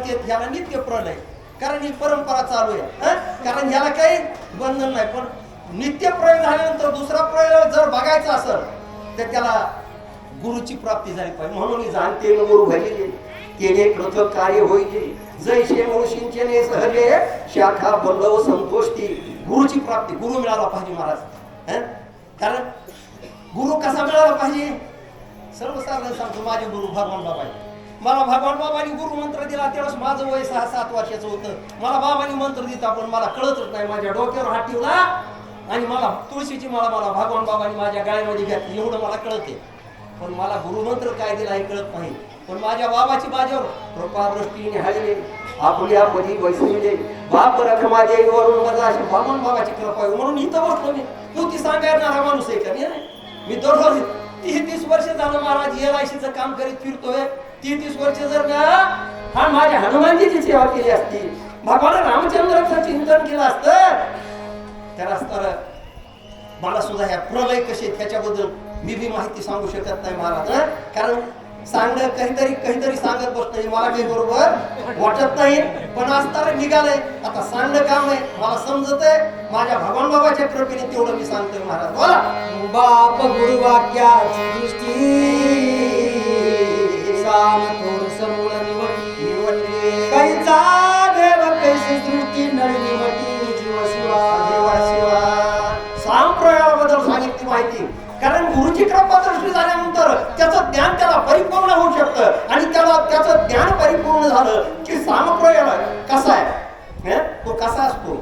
नित्य, ह्याला नित्य प्रलय, कारण ही परंपरा चालू आहे. कारण ह्याला काही बंधन नाही. पण नित्य प्रयोग झाल्यानंतर दुसरा प्रयोग जर बघायचा असेल तर त्याला गुरुची प्राप्ती झाली पाहिजे. म्हणून जाणते गुरु भजिले केले प्रथम कार्य होईले, जैसे मुळशींचे सहले शाखा बंधव संतोषती. गुरुची प्राप्ती, गुरु मिळाला पाहिजे महाराज. कारण गुरु कसा मिळाला पाहिजे? सर्वसाधारण सांगतो, माझे गुरु भगवान बाबा आहे. मला भगवान बाबांनी गुरु मंत्र दिला त्यावेळेस माझं वय 6-7 वर्षाचं होतं. मला बाबांनी मंत्र दिला पण मला कळतच नाही. माझ्या डोक्यावर हात ठेवला आणि मला तुळशीची मला भगवान बाबांनी माझ्या गाळ्यामध्ये घातली, एवढं मला कळते. पण मला गुरुमंत्र काय दिला हे कळत नाही. पण माझ्या बाबाची माझ्यावर कृपा दृष्टीने हाळले, आपल्या पदी वैसविले, बाप रखमा देई वरून माझा अशी भगवान बाबाची कृपा आहे. म्हणून इथं बसलो मी. तू ती सांगणारा माणूस आहे का? मी दररोज 30 वर्ष झालं महाराज LICचं काम करीत फिरतोय. 30 वर्ष जर का माझ्या हनुमानजीची सेवा केली असती, भगवान रामचंद्राचं चिंतन केलं असतं, त्याला तर मला सुद्धा ह्या प्रलय कसे त्याच्याबद्दल मी माहिती सांगू शकत नाही महाराज. कारण सांगणं काहीतरी सांगत बसणं मला काही बरोबर वाटत नाही. पण आज तर निघालंय, आता सांगणं काम आहे, मला समजत आहे. माझ्या भगवान बाबाच्या कृपेने तेवढं मी सांगतोय महाराज. बोला. बाप गुरु वाक्याची दृष्टी साम थोर समूळ निवडली, कैचा देव कैसी सृष्टी नळी निवडली, जीव शिवा. सांप्रदायाबद्दल सांगितली माहिती. कारण गुरुची कृपा दृष्टी झाल्यानंतर त्याचं ज्ञान त्याला परिपूर्ण होऊ शकतं. आणि त्याचं ज्ञान परिपूर्ण झालं की सामप्रदाय कसा आहे, तो कसा असतो,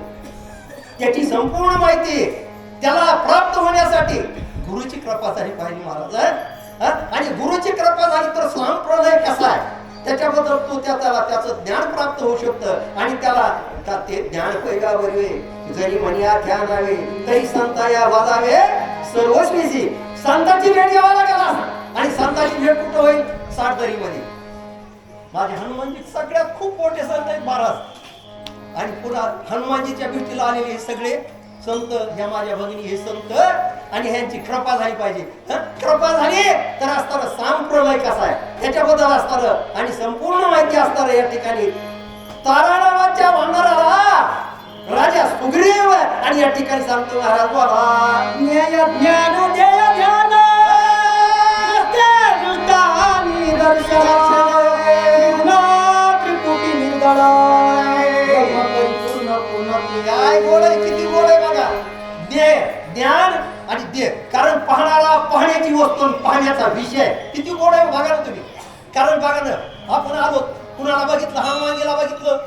त्याची संपूर्ण माहिती त्याला प्राप्त होण्यासाठी गुरुची कृपा झाली पाहिजे महाराज. आणि गुरुची कृपा झाली तर सांप्रदाय कसा आहे त्याच्याबद्दल तो त्याचं ज्ञान प्राप्त होऊ शकतं. आणि त्याला ते ज्ञान पैगावरवे जरी म्हणया ध्यानावे तरी संताया वाजावे सर्वस्वीची. संतांची भेट घ्यावा गेला आणि संतांची भेट कुठं होईल? साठदरीमध्ये. माझे हनुमानजी सगळ्यात खूप मोठे संत आहेत महाराज. आणि पुन्हा हनुमानजीच्या भेटीला आलेले हे सगळे संत, ह्या माझ्या भगिनी हे संत, आणि ह्यांची कृपा झाली पाहिजे. कृपा झाली तर असताना सांप्रदाय कसा आहे त्याच्याबद्दल असणार आणि संपूर्ण माहिती असणार. या ठिकाणी तारानावाच्या वानराला राजा सुग्रीव आणि या ठिकाणी सांगतो महाराज बाबा ज्ञान ज्ञान देय ध्यान दृष्टानी दर्शन त्रिपुटी निर्दळ काय गोड आहे, किती गोड आहे बघा. दे ज्ञान आणि दे, कारण पाहणारा पाहण्याची वस्तू, पाहण्याचा विषय किती गोड आहे बघा ना तुम्ही. कारण बघा ना, आपण आलो कुणाला बघितलं, हनुमानजीला बघितलं,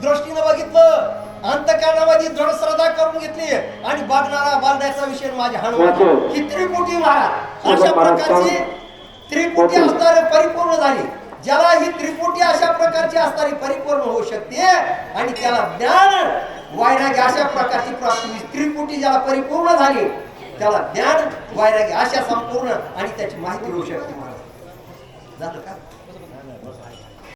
दृष्टीनं बघितलं, अंतःकरणामध्ये दृढ श्रद्धा करून घेतली आणि बघण्याचा विषय माझ्या हनुमान ही त्रिपुटी महाराज अशा प्रकारची त्रिपुटी असणारे परिपूर्ण झाली. ज्याला ही त्रिपुटी अशा प्रकारची असणारी परिपूर्ण होऊ शकते आणि त्याला ज्ञान वैराग्य अशा प्रकारची प्राप्ती. त्रिपुटी ज्याला परिपूर्ण झाली त्याला ज्ञान वैराग्य अशा संपूर्ण आणि त्याची माहिती होऊ शकते महाराज. झालं का?